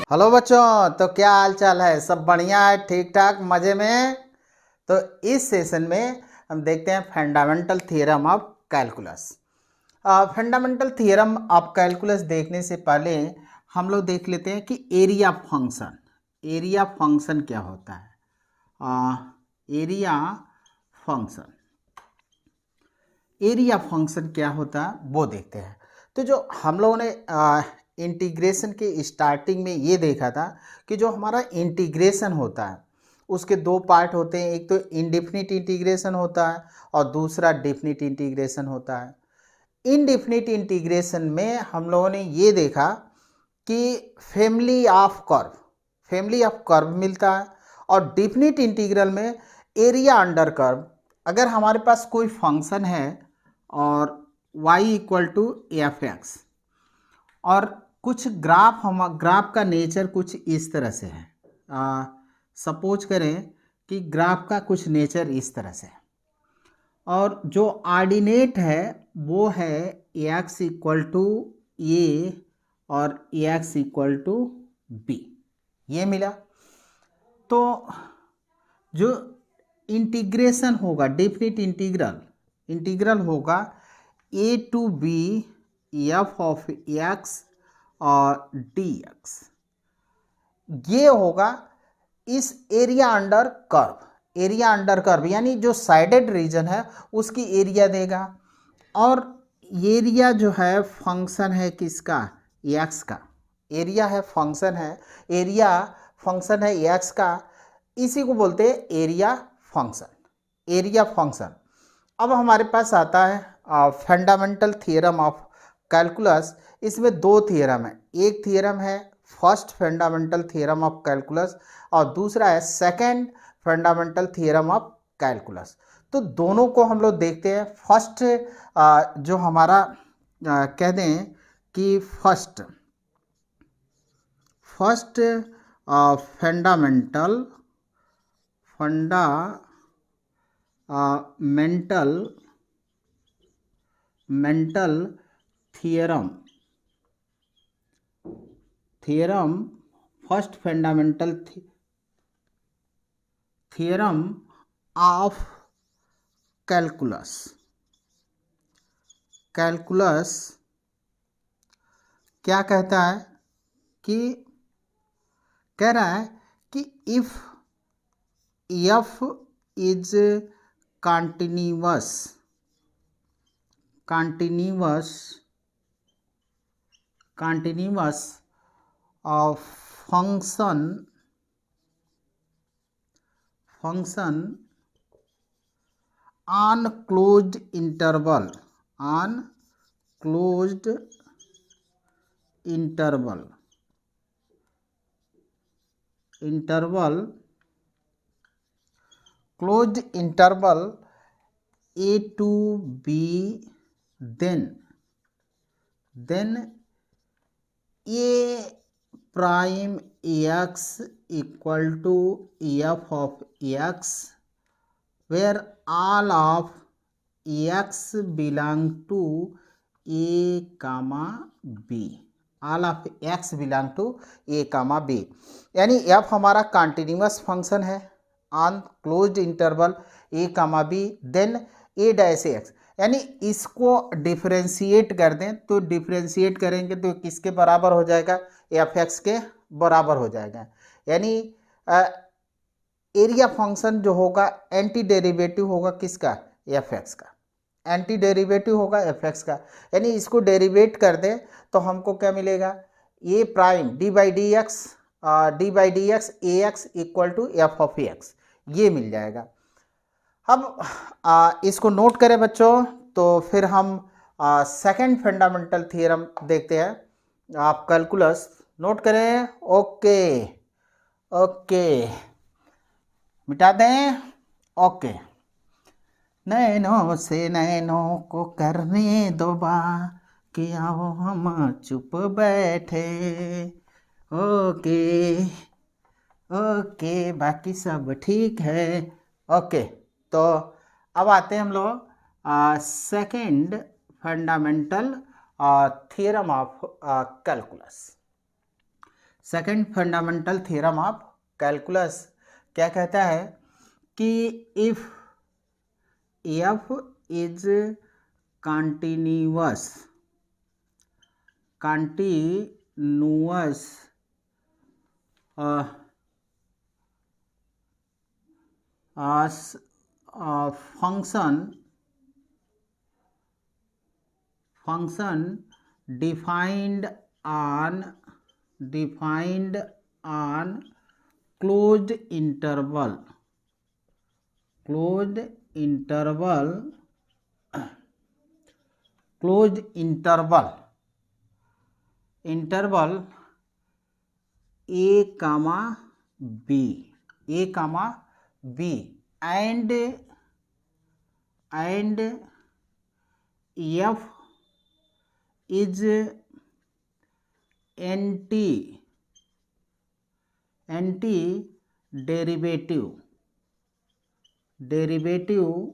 Hello बच्चों, तो क्या हाल चाल है? सब बढ़िया है, ठीक ठाक, मज़े में। तो इस सेशन में हम देखते हैं fundamental theorem of calculus. Fundamental theorem of calculus देखने से पहले हम लोग देख लेते हैं कि एरिया फंक्शन। एरिया फंक्शन क्या होता है? एरिया फंक्शन एरिया फंक्शन क्या होता है वो देखते हैं। तो जो हम लोगों ने इंटीग्रेशन के स्टार्टिंग में ये देखा था कि जो हमारा इंटीग्रेशन होता है उसके दो पार्ट होते हैं। एक तो इनडिफिनिट इंटीग्रेशन होता है और दूसरा डिफिनिट इंटीग्रेशन होता है। इनडिफिनिट इंटीग्रेशन में हम लोगों ने ये देखा कि फैमिली ऑफ कर्व मिलता है, और डिफिनिट इंटीग्रल में एरिया अंडर कर्व। अगर हमारे पास कोई फंक्शन है और y equal to F X, और कुछ ग्राफ का नेचर कुछ इस तरह से है। सपोज करें कि ग्राफ का कुछ नेचर इस तरह से है, और जो ऑर्डिनेट है वो है एक्स इक्वल टू ए और एक्स इक्वल टू बी, ये मिला। तो जो इंटीग्रेशन होगा, डेफिनिट इंटीग्रल होगा A to B F of X और डी एक्स, ये होगा इस एरिया अंडर कर्व यानी जो साइडेड रीजन है उसकी एरिया देगा। और एरिया जो है फंक्शन है किसका? एक्स का। एरिया फंक्शन है एक्स का, इसी को बोलते हैं एरिया फंक्शन। अब हमारे पास आता है फंडामेंटल थ्योरम ऑफ कैलकुलस। इसमें दो थ्योरम है। एक थ्योरम है first fundamental theorem of calculus, और दूसरा है second fundamental theorem of calculus. तो दोनों को हम लोग देखते हैं। फर्स्ट जो हमारा कह दें कि first fundamental theorem first fundamental theorem of calculus क्या कहता है कि कह रहा है कि if F is continuous of function on closed interval a to b, then a prime x equal to f of x, where all of x belong to a comma b। यानी f हमारा continuous function है on closed interval a comma b, then a dash X. यानी इसको differentiate कर दें तो differentiate करेंगे तो किसके बराबर हो जाएगा? एफ एक्स के बराबर हो जाएगा। यानी एरिया फंक्शन जो होगा एंटी डेरिवेटिव होगा किसका? एफ एक्स का। एंटी डेरिवेटिव होगा एफ एक्स का। यानी इसको डेरिवेट कर दें तो हमको क्या मिलेगा? A prime D by D X A X equal to F of X, ये मिल जाएगा। अब इसको नोट करें बच्चों, तो फिर हम सेकंड फंडामेंटल थ्योरम देखते हैं। आप कैलकुलस नोट करें। ओके मिटा दें। ओके, नैनों से नैनों को करने दो बात, कि आओ हम चुप बैठे। ओके बाकी सब ठीक है। ओके, तो अब आते हैं हम लोग second fundamental theorem of calculus. Second fundamental theorem of calculus क्या कहता है कि if F is continuous function defined on closed interval a comma b and f is derivative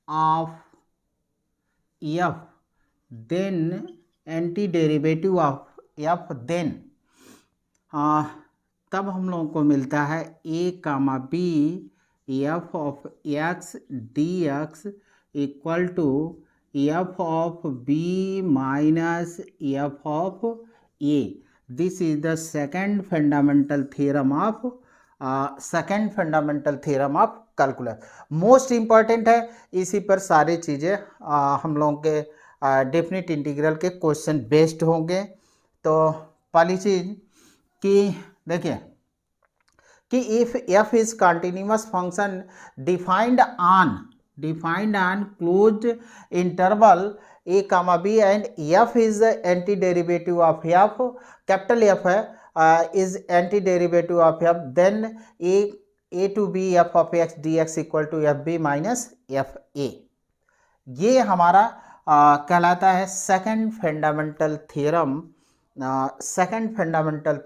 of f, then antiderivative of f, then तब हम लोगों को मिलता है a comma b f of x dx equal to f of b minus f of a. This is the second fundamental theorem of calculus. Most important है, इसी पर सारी चीज़ें हम लोगों के डेफिनेट इंटीग्रल के क्वेश्चन बेस्ड होंगे. तो पहली चीज़ कि देखिए कि if f is continuous function defined on closed interval a comma b and f is anti derivative of f, capital F है, is anti derivative of f, then a to b f of x dx equal to F B minus F A. ये हमारा कहलाता है second fundamental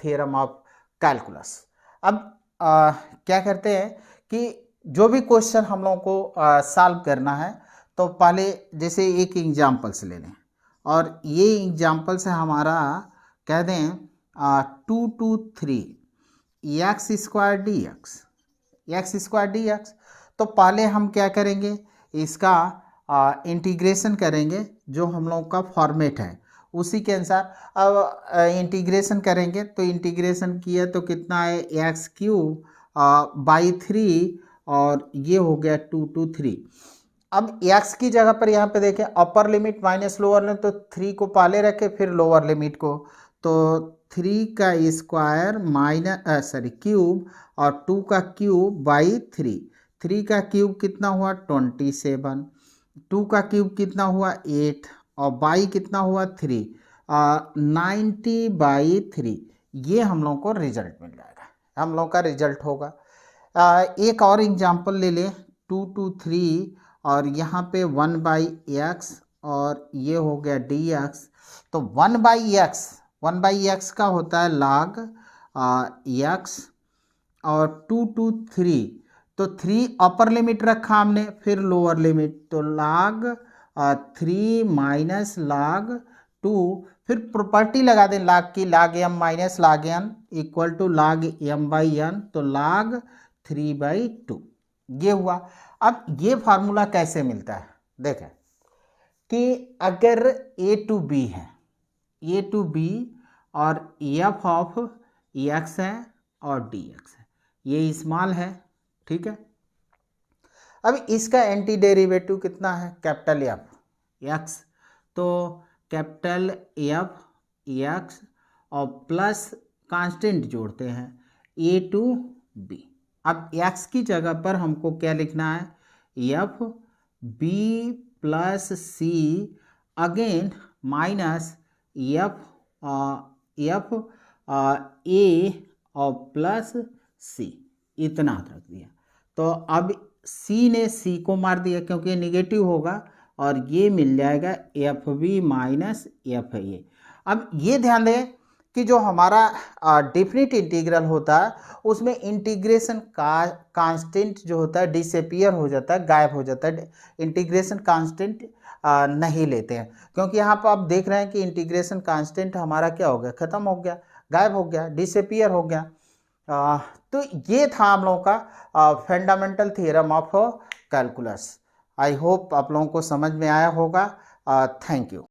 theorem of calculus. अब क्या करते हैं कि जो भी क्वेश्चन हम लोगों को सॉल्व करना है तो पहले जैसे एक एग्जाम्पल्स ले लें, और ये एग्जाम्पल से हमारा कह दें 2 to 3 x square D x. तो पहले हम क्या करेंगे, इसका इंटीग्रेशन करेंगे, जो हम लोगों का फॉर्मेट है उसी के अनुसार. अब इंटीग्रेशन करेंगे तो इंटीग्रेशन किया तो कितना है एक्स क्यूब बाई 3 और ये हो गया 2 to 3. अब x की जगह पर यहाँ पे देखें upper limit minus lower limit, तो 3 को पहले रखे फिर लोअर लिमिट को, तो 3 का स्क्वायर माइनस क्यूब और 2 का क्यूब बाई 3. 3 का क्यूब कितना हुआ 27, 2 का क्यूब कितना हुआ 8 और बाई कितना हुआ 3, 90/3. ये हम लोगों को रिजल्ट मिल जाएगा, हम लोगों का रिजल्ट होगा. एक और एग्जांपल ले लें 2 to 3 और यहाँ पे 1/x और ये हो गया dx. तो 1/x का होता है log x और 2 to 3, तो 3 अपर लिमिट रखा हमने फिर लोअर लिमिट, तो log 3 माइनस log 2, फिर प्रॉपर्टी लगा दें log की, log m minus log n equal to log m/n, तो log 3/2. ये हुआ. अब ये फार्मूला कैसे मिलता है, देखें कि अगर a to b है, a to b और f ऑफ x है और dx है, ये स्मॉल है, ठीक है. अब इसका एंटी डेरिवेटिव कितना है कैपिटल F x, तो कैपिटल F x और प्लस कांस्टेंट जोड़ते हैं a to b. अब x की जगह पर हमको क्या लिखना है f b plus c again minus f a और प्लस c, इतना रख दिया. तो अब c ने c को मार दिया क्योंकि निगेटिव होगा और ये मिल जाएगा F B minus F A. अब ये ध्यान दें कि जो हमारा डेफिनेट इंटीग्रल होता है उसमें इंटीग्रेशन का कांस्टेंट जो होता है डिसअपीयर हो जाता है, गायब हो जाता है. इंटीग्रेशन कांस्टेंट नहीं लेते हैं क्योंकि यहाँ पर आप देख रहे हैं कि इंटीग्रेशन कांस्टेंट हमारा क्या हो गया, ख़त्म हो गया, गायब हो गया, डिसअपियर हो गया। तो ये था हम लोगों का fundamental theorem of calculus. I hope आप लोगों को समझ में आया होगा। Thank you.